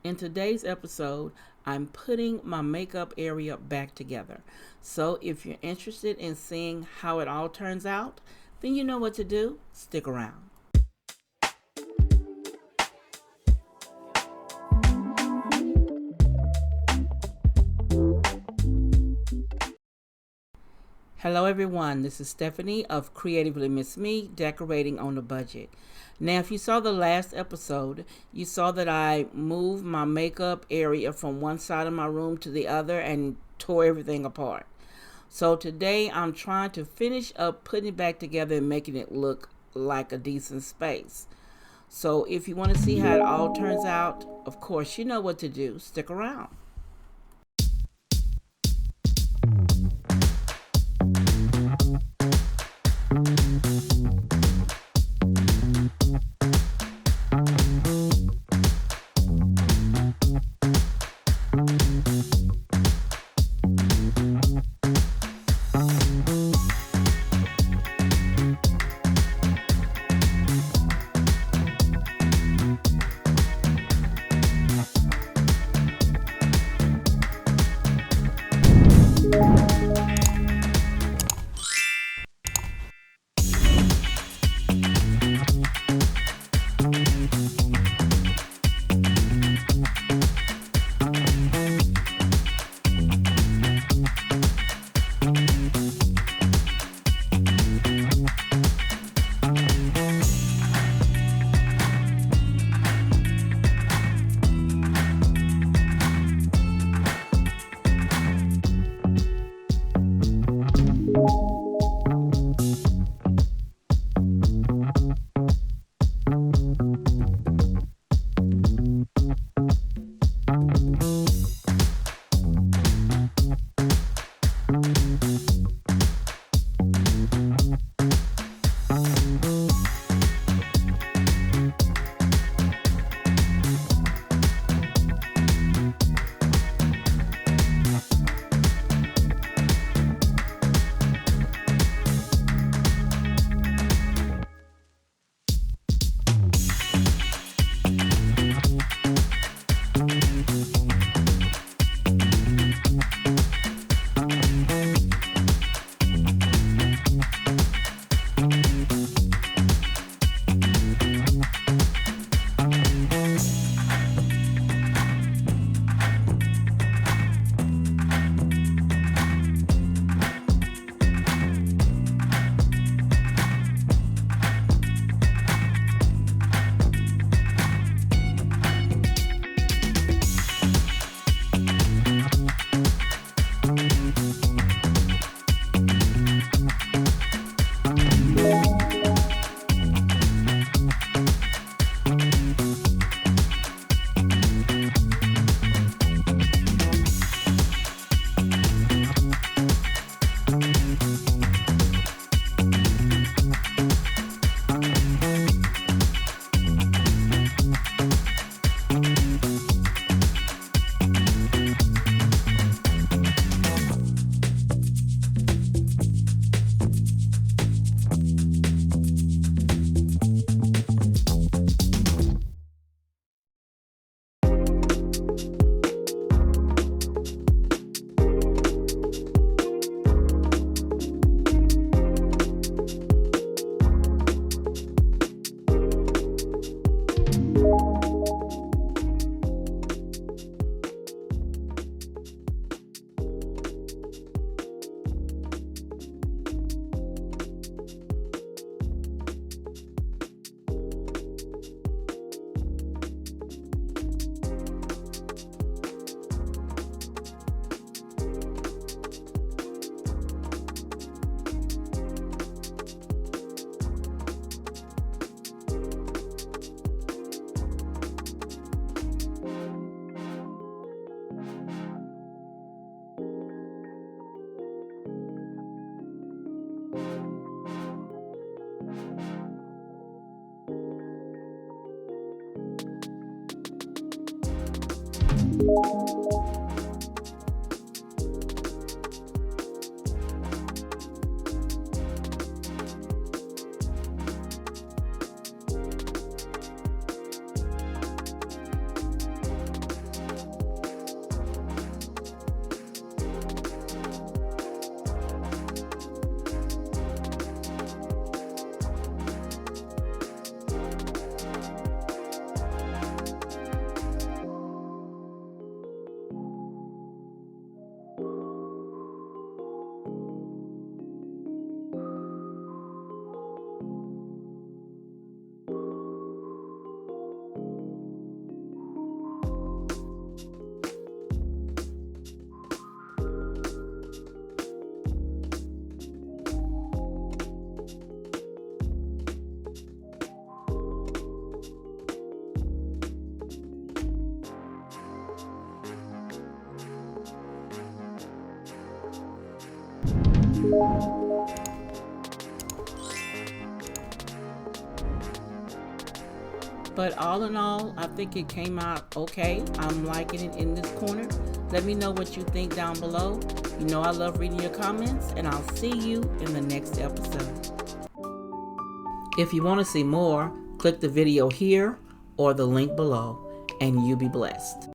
In today's episode, I'm putting my makeup area back together. So if you're interested in seeing how it all turns out, then you know what to do. Stick around. Hello everyone, this is Stephanie of CreativelyMsMe, decorating on a budget. Now, if you saw the last episode, you saw that I moved my makeup area from one side of my room to the other and tore everything apart. So today I'm trying to finish up putting it back together and making it look like a decent space. So if you want to see how it all turns out, of course you know what to do. Stick around. But all in all, I think it came out okay. I'm liking it in this corner. Let me know what you think down below. You know I love reading your comments, and I'll see you in the next episode. If you want to see more, click the video here or the link below, and you be blessed.